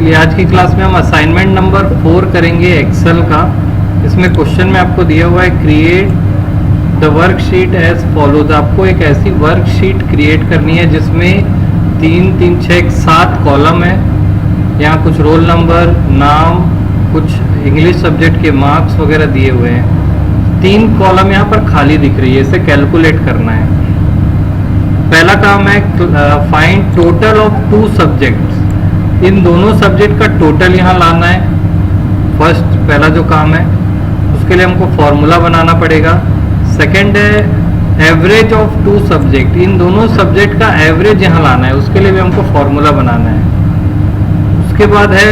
चलिए आज की क्लास में हम असाइनमेंट नंबर 4 करेंगे एक्सेल का। इसमें क्वेश्चन में आपको दिया हुआ है create the worksheet as follows. आपको एक ऐसी वर्कशीट क्रिएट करनी है जिसमें 3, 3, 6, 7 कॉलम है। यहाँ कुछ रोल नंबर, नाम, कुछ इंग्लिश सब्जेक्ट के मार्क्स वगैरह दिए हुए हैं। 3 कॉलम यहाँ पर खाली दिख रही है, इसे कैलकुलेट करना है। पहला काम है फाइंड टोटल ऑफ 2 सब्जेक्ट्स। इन दोनों सब्जेक्ट का टोटल यहाँ लाना है। पहला जो काम है उसके लिए हमको फॉर्मूला बनाना पड़ेगा। सेकंड है एवरेज ऑफ 2 सब्जेक्ट। इन दोनों सब्जेक्ट का एवरेज यहाँ लाना है, उसके लिए भी हमको फॉर्मूला बनाना है। उसके बाद है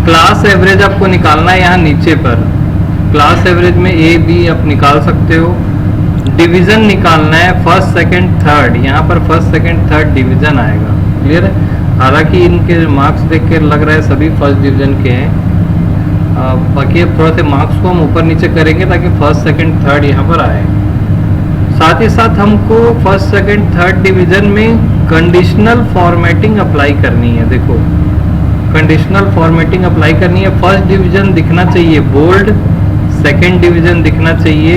क्लास एवरेज आपको निकालना है। यहाँ नीचे पर क्लास एवरेज में ए बी आप निकाल सकते हो। डिवीजन निकालना है, फर्स्ट सेकंड थर्ड। यहाँ पर फर्स्ट सेकंड थर्ड डिवीजन आएगा। क्लियर है? हालांकि इनके मार्क्स देख के लग रहा है सभी फर्स्ट डिवीजन के हैं। बाकी अब थोड़ा से मार्क्स को हम ऊपर नीचे करेंगे ताकि फर्स्ट सेकंड थर्ड यहाँ पर आए। साथ ही साथ हमको फर्स्ट सेकंड थर्ड डिवीजन में कंडीशनल फॉर्मेटिंग अप्लाई करनी है। देखो कंडीशनल फॉर्मेटिंग अप्लाई करनी है। फर्स्ट डिवीजन दिखना चाहिए बोल्ड, सेकंड डिवीजन दिखना चाहिए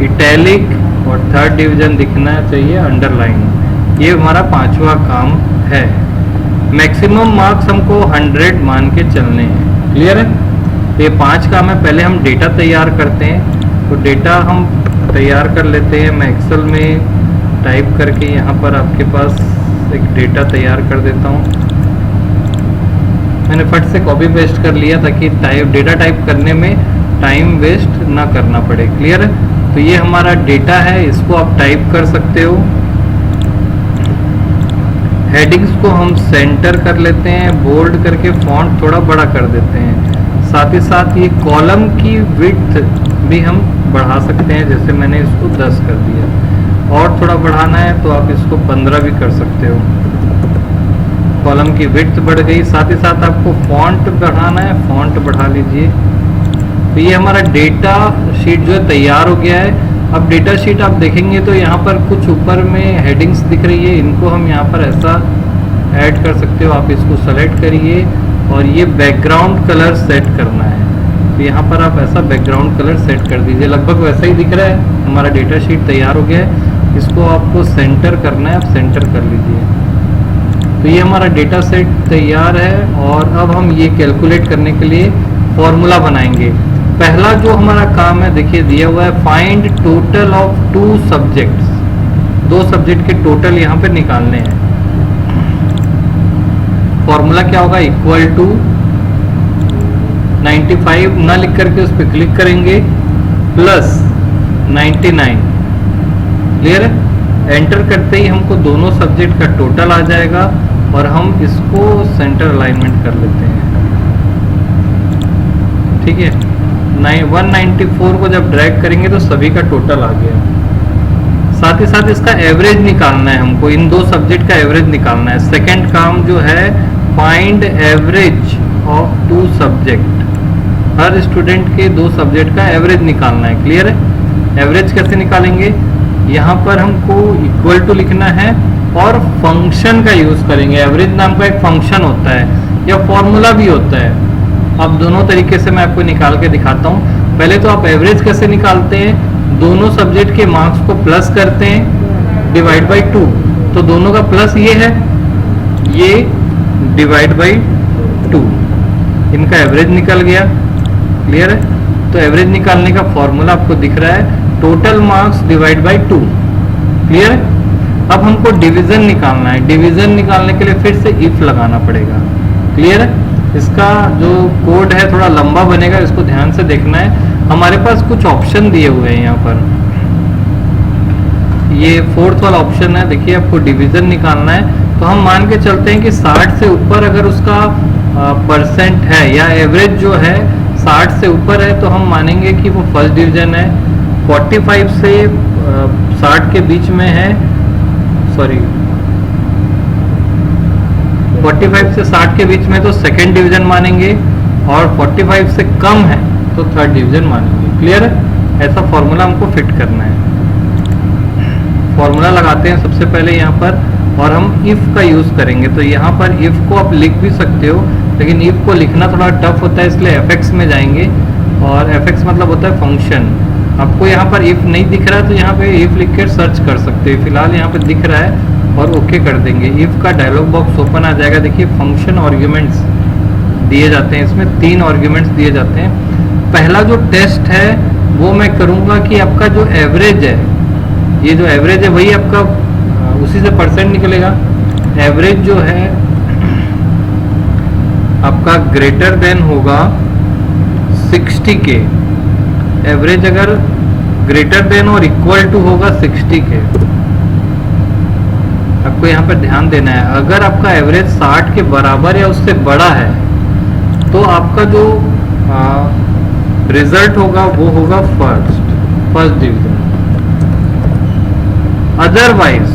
इटैलिक और थर्ड डिवीजन दिखना चाहिए अंडरलाइन। ये हमारा 5वां काम है। मैक्सिमम मार्क्स हमको 100 मान के चलने हैं। क्लियर है? ये 5 काम है। पहले हम डेटा तैयार करते हैं। तो डेटा हम तैयार कर लेते हैं। मैं एक्सेल में टाइप करके यहाँ पर आपके पास एक डेटा तैयार कर देता हूँ। मैंने फट से कॉपी पेस्ट कर लिया ताकि डेटा टाइप करने में टाइम वेस्ट ना करना पड़े। क्लियर है? तो ये हमारा डेटा है, इसको आप टाइप कर सकते हो। हेडिंग्स को हम सेंटर कर लेते हैं, बोल्ड करके फॉन्ट थोड़ा बड़ा कर देते हैं। साथ ही साथ ये कॉलम की विड्थ भी हम बढ़ा सकते हैं, जैसे मैंने इसको 10 कर दिया। और थोड़ा बढ़ाना है तो आप इसको 15 भी कर सकते हो। कॉलम की विड्थ बढ़ गई। साथ ही साथ आपको फॉन्ट बढ़ाना है, फॉन्ट बढ़ा लीजिए। तो ये हमारा डेटा शीट जो है तैयार हो गया है। अब डेटा शीट आप देखेंगे तो यहाँ पर कुछ ऊपर में हेडिंग्स दिख रही है, इनको हम यहाँ पर ऐसा ऐड कर सकते हो। आप इसको सेलेक्ट करिए और ये बैकग्राउंड कलर सेट करना है। तो यहाँ पर आप ऐसा बैकग्राउंड कलर सेट कर दीजिए। लगभग वैसा ही दिख रहा है। हमारा डेटा शीट तैयार हो गया है। इसको आपको सेंटर करना है, आप सेंटर कर लीजिए। तो ये हमारा डेटा सेट तैयार है। और अब हम ये कैलकुलेट करने के लिए फॉर्मूला बनाएंगे। पहला जो हमारा काम है देखिए दिया हुआ है find total of 2 subjects. 2 subject के टोटल यहाँ पे निकालने हैं। फॉर्मूला क्या होगा? इक्वल टू 95 ना लिख करके उस पर क्लिक करेंगे प्लस 99। क्लियर है? एंटर करते ही हमको दोनों सब्जेक्ट का टोटल आ जाएगा और हम इसको सेंटर अलाइनमेंट कर लेते हैं। ठीक है? 194 को जब ड्रैग करेंगे तो सभी का टोटल आ गया। साथ ही साथ इसका एवरेज निकालना है हमको। इन 2 सब्जेक्ट का एवरेज निकालना है। सेकंड काम जो है find average of 2 subject. Her student के 2 सब्जेक्ट का एवरेज निकालना है। क्लियर है? एवरेज कैसे निकालेंगे? यहाँ पर हमको इक्वल टू लिखना है और फंक्शन का यूज करेंगे। एवरेज नाम का एक फंक्शन होता है या फॉर्मूला भी होता है। अब दोनों तरीके से मैं आपको निकाल के दिखाता हूँ। पहले तो आप एवरेज कैसे निकालते हैं? दोनों सब्जेक्ट के मार्क्स को प्लस करते हैं, डिवाइड बाई 2। तो दोनों का प्लस ये है, ये डिवाइड बाई 2। इनका एवरेज निकल गया। क्लियर है? तो एवरेज निकालने का फॉर्मूला आपको दिख रहा है, total marks divide by 2। Clear है? अब हमको डिवीजन निकालना है। डिवीजन निकालने के लिए फिर से इफ लगाना पड़ेगा। क्लियर है? इसका जो कोड है थोड़ा लंबा बनेगा, इसको ध्यान से देखना है। हमारे पास कुछ ऑप्शन दिए हुए हैं यहाँ पर। ये 4th वाला ऑप्शन है। देखिए आपको डिवीजन निकालना है तो हम मान के चलते हैं कि 60 से ऊपर अगर उसका परसेंट है या एवरेज जो है 60 से ऊपर है तो हम मानेंगे कि वो फर्स्ट डिवीजन है। 45 से 60 के बीच में है, 45 से 60 के बीच में तो सेकंड डिवीजन मानेंगे और 45 से कम है तो थर्ड डिवीजन मानेंगे। क्लियर है? ऐसा फॉर्मूला हमको फिट करना है। फॉर्मूला लगाते हैं। सबसे पहले यहाँ पर और हम इफ का यूज करेंगे। तो यहाँ पर इफ को आप लिख भी सकते हो, लेकिन इफ को लिखना थोड़ा टफ होता है, इसलिए एफएक्स में जाएंगे। और एफएक्स मतलब होता है फंक्शन। आपको यहाँ पर इफ नहीं दिख रहा है तो यहाँ पे इफ लिख कर सर्च कर सकते हो। फिलहाल यहाँ पे दिख रहा है और ओके कर देंगे। इफ का डायलॉग बॉक्स ओपन आ जाएगा। देखिए फंक्शन आर्ग्यूमेंट्स दिए जाते हैं, इसमें 3 आर्ग्यूमेंट्स दिए जाते हैं। पहला जो टेस्ट है वो मैं करूँगा कि आपका जो एवरेज है, ये जो एवरेज है वही आपका उसी से परसेंट निकलेगा। एवरेज जो है आपका ग्रेटर देन होगा 60 के। एवरेज अगर ग्रेटर देन और इक्वल टू होगा 60 के, आपको यहाँ पर ध्यान देना है। अगर आपका एवरेज 60 के बराबर या उससे बड़ा है तो आपका जो रिजल्ट होगा वो होगा फर्स्ट डिवीजन। अदरवाइज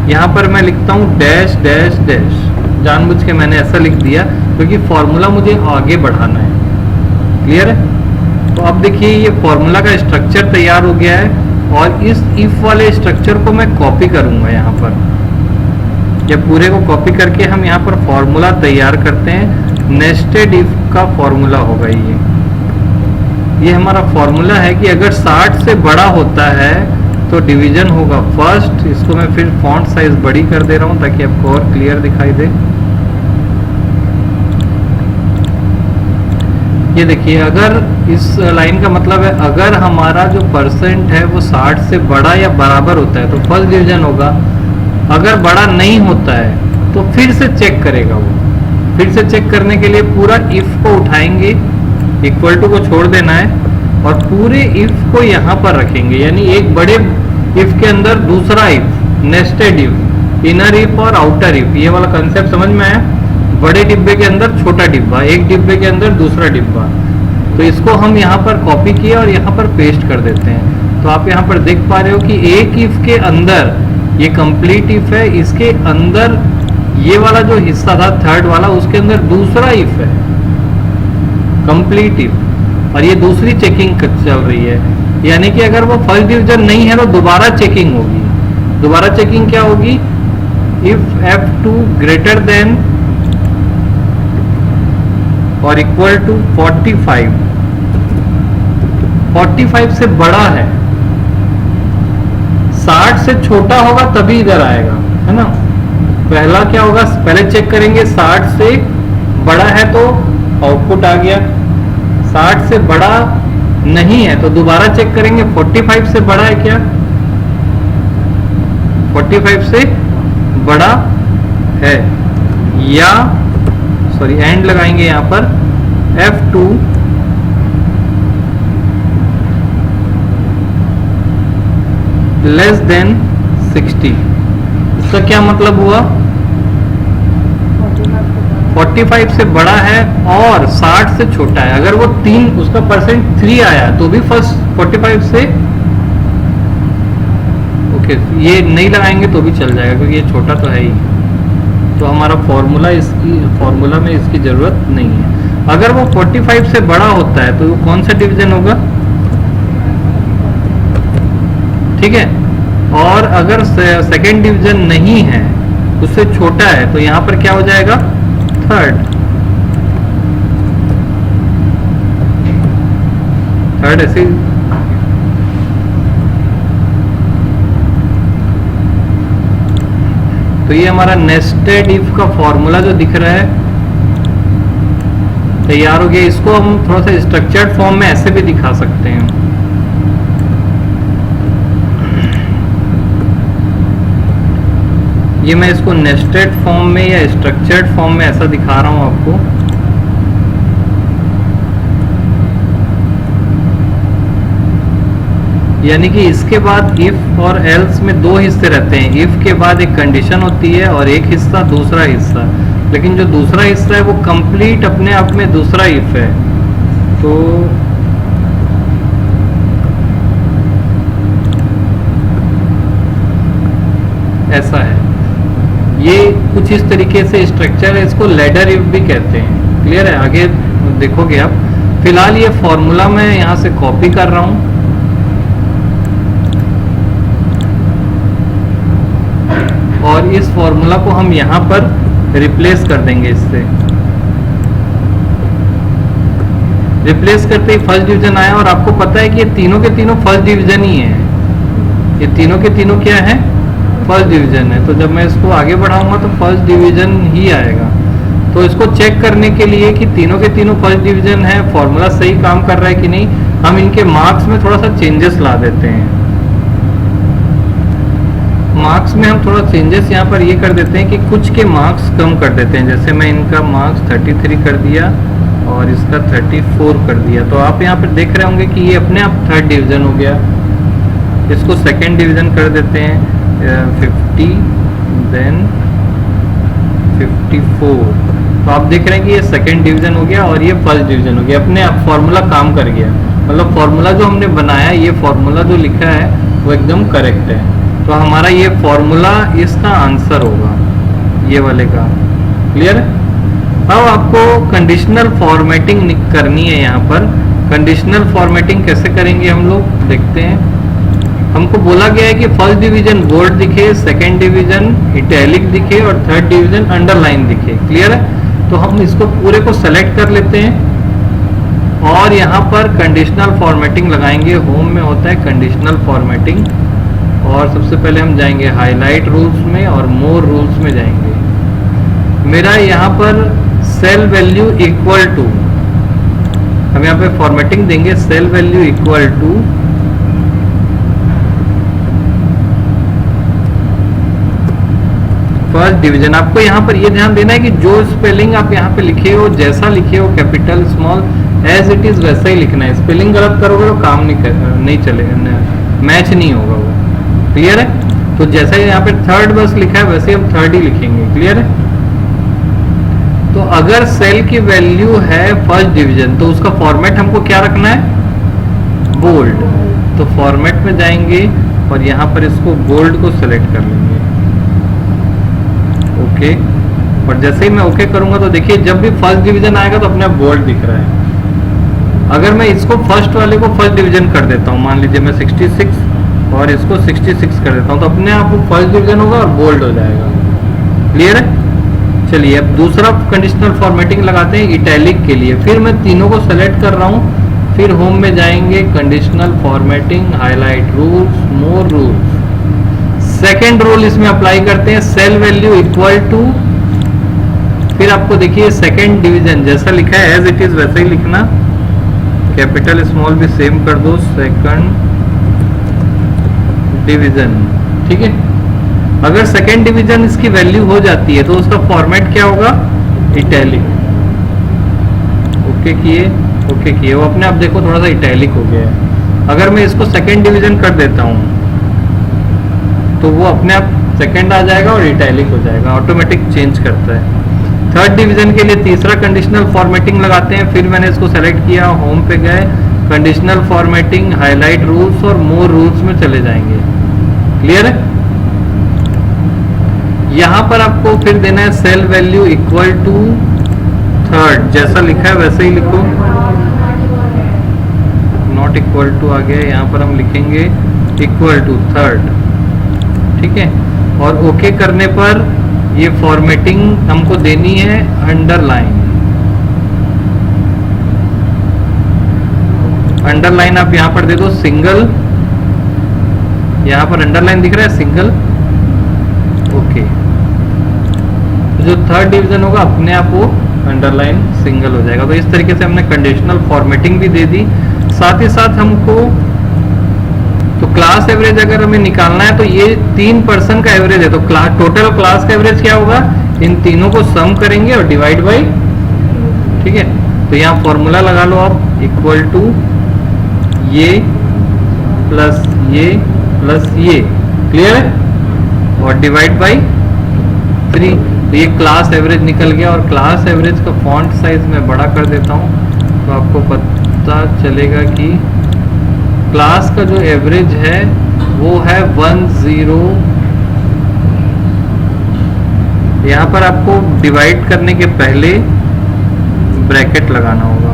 यहाँ पर मैं लिखता हूँ डैश डैश डैश, जानबूझ के मैंने ऐसा लिख दिया क्योंकि फॉर्मूला मुझे आगे बढ़ाना है। क्लियर है? तो अब देखिए ये फॉर्मूला का स्ट्रक्चर तैयार हो गया है और इस इफ वाले स्ट्रक्चर को मैं कॉपी करूंगा। यहाँ पर ये पूरे को कॉपी करके हम यहाँ पर फॉर्मूला तैयार करते हैं। नेस्टेड इफ का फॉर्मूला होगा ये हमारा फॉर्मूला है कि अगर 60 से बड़ा होता है तो डिवीजन होगा फर्स्ट। इसको मैं फिर फॉन्ट साइज बड़ी कर दे रहा हूं ताकि आपको और क्लियर दिखाई दे। ये देखिए, अगर इस लाइन का मतलब है अगर हमारा जो परसेंट है वो 60 से बड़ा या बराबर होता है तो फर्स्ट डिवीजन होगा। अगर बड़ा नहीं होता है तो फिर से चेक करेगा वो। फिर से चेक करने के लिए पूरा इफ को उठाएंगे, इक्वल टू को छोड़ देना है और पूरे इफ को यहाँ पर रखेंगे। यानी एक बड़े इफ के अंदर दूसरा if, nested if, inner if और आउटर इफ, ये वाला कंसेप्ट समझ में आया? बड़े डिब्बे के अंदर छोटा डिब्बा, एक डिब्बे के अंदर दूसरा डिब्बा। तो इसको हम यहाँ पर कॉपी किया और यहाँ पर पेस्ट कर देते हैं। तो आप यहाँ पर देख पा रहे हो कि एक इफ के अंदर ये कंप्लीट इफ है, इसके अंदर ये वाला जो हिस्सा था थर्ड वाला उसके अंदर दूसरा इफ है कंप्लीट इफ, और ये दूसरी चेकिंग चल रही है। यानी कि अगर वो फर्स्ट डिवीजन नहीं है तो दोबारा चेकिंग होगी। दोबारा चेकिंग क्या होगी? इफ F2 ग्रेटर देन और इक्वल टू 45, 45 से बड़ा है, 60 से छोटा होगा तभी इधर आएगा, है ना। पहला क्या होगा, पहले चेक करेंगे 60 से बड़ा है तो आउटपुट आ गया। 60 से बड़ा नहीं है तो दोबारा चेक करेंगे 45 से बड़ा है क्या, 45 से बड़ा है, या सॉरी एंड लगाएंगे यहाँ पर F2 लेस देन 60। इसका क्या मतलब हुआ? 45 से बड़ा है और 60 से छोटा है। अगर वो 3 उसका परसेंट 3 आया तो भी फर्स्ट 45 से ओके, ये नहीं लगाएंगे तो भी चल जाएगा क्योंकि ये छोटा तो है ही। तो हमारा फॉर्मूला में इसकी जरूरत नहीं है। अगर वो 45 से बड़ा होता है तो वो कौन सा डिवीजन होगा? ठीक है। और अगर सेकेंड डिवीजन नहीं है, उससे छोटा है, तो यहां पर क्या हो जाएगा? थर्ड ऐसे। तो ये हमारा नेस्टेड इफ का फॉर्मूला जो दिख रहा है तैयार हो गया। इसको हम थोड़ा सा स्ट्रक्चर्ड फॉर्म में ऐसे भी दिखा सकते हैं। ये मैं इसको नेस्टेड फॉर्म में या स्ट्रक्चर्ड फॉर्म में ऐसा दिखा रहा हूं आपको। यानी कि इसके बाद इफ और एल्स में 2 हिस्से रहते हैं। इफ के बाद एक कंडीशन होती है और एक हिस्सा दूसरा हिस्सा, लेकिन जो दूसरा हिस्सा है वो कंप्लीट अपने आप में दूसरा इफ है। तो ऐसा है, ये कुछ इस तरीके से स्ट्रक्चर है। इसको लैडर इफ भी कहते हैं। क्लियर है? आगे देखोगे आप। फिलहाल ये फॉर्मूला मैं यहाँ से कॉपी कर रहा हूँ। और इस फॉर्मूला को हम यहाँ पर रिप्लेस कर देंगे इससे। रिप्लेस करते ही फर्स्ट डिवीजन आया और आपको पता है कि ये तीनों के तीनों फर्स्ट डिवीजन ही है, ये तीनों के तीनों क्या है, फर्स्ट डिवीजन है। तो जब मैं इसको आगे बढ़ाऊंगा तो फर्स्ट डिवीजन ही आएगा। तो इसको चेक करने के लिए कि तीनों के तीनों फर्स्ट डिवीजन है, फॉर्मूला सही काम कर रहा है कि नहीं, हम इनके मार्क्स में थोड़ा सा चेंजेस ला देते हैं। मार्क्स में हम थोड़ा चेंजेस यहाँ पर ये कर देते हैं कि कुछ के मार्क्स कम कर देते हैं। जैसे मैं इनका मार्क्स 33 कर दिया और इसका 34 कर दिया। तो आप यहाँ पर देख रहे होंगे कि ये अपने आप थर्ड डिवीजन हो गया। इसको सेकेंड डिवीजन कर देते हैं 50 देन 54। तो आप देख रहे हैं कि ये सेकेंड डिवीजन हो गया और ये फर्स्ट डिवीजन हो गया, अपने आप फॉर्मूला काम कर गया। मतलब फॉर्मूला जो हमने बनाया, ये फॉर्मूला जो लिखा है वो एकदम करेक्ट है। तो हमारा ये फॉर्मूला इसका आंसर होगा, ये वाले का। क्लियर है? अब आपको कंडीशनल फॉर्मेटिंग करनी है। यहाँ पर कंडीशनल फॉर्मेटिंग कैसे करेंगे हम लोग देखते हैं। हमको बोला गया है कि फर्स्ट डिवीजन बोल्ड दिखे, सेकंड डिवीजन इटैलिक दिखे और थर्ड डिवीजन अंडरलाइन दिखे। क्लियर है? तो हम इसको पूरे को सेलेक्ट कर लेते हैं और यहाँ पर कंडीशनल फॉर्मेटिंग लगाएंगे। होम में होता है कंडीशनल फॉर्मेटिंग और सबसे पहले हम जाएंगे हाईलाइट रूल्स में और मोर रूल्स में जाएंगे। मेरा यहाँ पर सेल वैल्यू इक्वल टू, हम यहाँ पे फॉर्मेटिंग देंगे cell value equal to first division. आपको यहाँ पर ये ध्यान देना है कि जो स्पेलिंग आप यहाँ पे लिखे हो, जैसा लिखे हो capital small as it is वैसा ही लिखना है। स्पेलिंग गलत करोगे तो काम नहीं चलेगा, मैच नहीं होगा वो। क्लियर है? तो जैसा यहाँ पे थर्ड बस लिखा है वैसे हम थर्ड ही लिखेंगे। क्लियर है? तो अगर सेल की वैल्यू है फर्स्ट डिवीजन तो उसका फॉर्मेट हमको क्या रखना है, बोल्ड। तो फॉर्मेट में जाएंगे और यहाँ पर इसको बोल्ड को सिलेक्ट कर लेंगे। ओके, और जैसे ही मैं ओके करूंगा तो देखिए जब भी फर्स्ट डिवीजन आएगा तो अपने आप बोल्ड दिख रहा है। अगर मैं इसको फर्स्ट वाले को फर्स्ट डिवीजन कर देता हूँ, मान लीजिए मैं 66 और इसको 66 कर देता हूँ, तो अपने आप वो फर्स्ट डिवीजन होगा और बोल्ड हो जाएगा। क्लियर है? चलिए अब दूसरा कंडीशनल फॉर्मेटिंग लगाते हैं इटैलिक के लिए। फिर मैं तीनों को सेलेक्ट कर रहा हूँ, फिर होम में जाएंगे कंडीशनल फॉर्मेटिंग, हाईलाइट रूल्स, मोर रूल्स। सेकेंड रूल इसमें अप्लाई करते हैं सेल वैल्यू इक्वल टू, फिर आपको देखिए सेकेंड डिवीजन जैसा लिखा है एज इट इज वैसा ही लिखना, कैपिटल स्मॉल भी सेम कर दो, सेकंड डिवीजन। ठीक है? अगर सेकेंड डिवीजन इसकी वैल्यू हो जाती है तो उसका फॉर्मेट क्या होगा, इटैलिक। ओके किए, ओके किए, वो अपने आप देखो थोड़ा सा इटैलिक हो गया है। अगर मैं इसको सेकेंड डिवीजन कर देता हूँ तो वो अपने आप सेकेंड आ जाएगा और इटैलिक हो जाएगा, ऑटोमेटिक चेंज करता है। थर्ड डिवीजन के लिए तीसरा कंडीशनल फॉर्मेटिंग लगाते हैं। फिर मैंने इसको सेलेक्ट किया, होम पे गए, कंडीशनल फॉर्मेटिंग, हाईलाइट रूल्स और मोर रूल्स में चले जाएंगे। क्लियर है? यहां पर आपको फिर देना है cell value equal to third, जैसा लिखा है वैसे ही लिखो, नॉट इक्वल टू आ गया, यहाँ पर हम लिखेंगे इक्वल टू थर्ड। ठीक है? और ओके करने पर ये फॉर्मेटिंग हमको देनी है अंडरलाइन। अंडरलाइन आप यहां पर दे दो सिंगल, यहां पर अंडरलाइन दिख रहा है सिंगल। ओके, जो थर्ड डिवीजन होगा अपने आप वो अंडरलाइन सिंगल हो जाएगा। तो इस तरीके से हमने कंडीशनल फॉर्मेटिंग भी दे दी। साथ ही साथ हमको तो क्लास एवरेज अगर हमें निकालना है तो ये 3% का एवरेज है, तो टोटल क्लास का एवरेज क्या होगा, इन तीनों को सम करेंगे और डिवाइड बाई। ठीक है? तो यहाँ फॉर्मूला लगा लो आप, इक्वल टू ये प्लस ये प्लस ये। क्लियर है? और डिवाइड बाई 3। तो ये क्लास एवरेज निकल गया। और क्लास एवरेज का फॉन्ट साइज मैं बड़ा कर देता हूँ तो आपको पता चलेगा कि क्लास का जो एवरेज है वो है 10। यहाँ पर आपको डिवाइड करने के पहले ब्रैकेट लगाना होगा।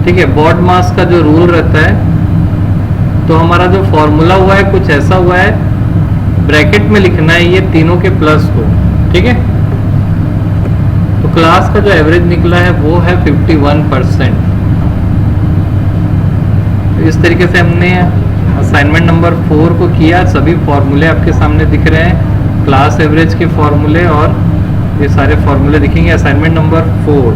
ठीक है? बॉड मास का जो रूल रहता है तो हमारा जो फॉर्मूला हुआ है कुछ ऐसा हुआ है, ब्रैकेट में लिखना है ये तीनों के प्लस को, ठीक है। तो क्लास का जो एवरेज निकला है वो है 51%। तो इस तरीके से हमने असाइनमेंट नंबर 4 को किया। सभी फॉर्मूले आपके सामने दिख रहे हैं, क्लास एवरेज के फॉर्मूले और ये सारे फॉर्मूले दिखेंगे। Assignment number 4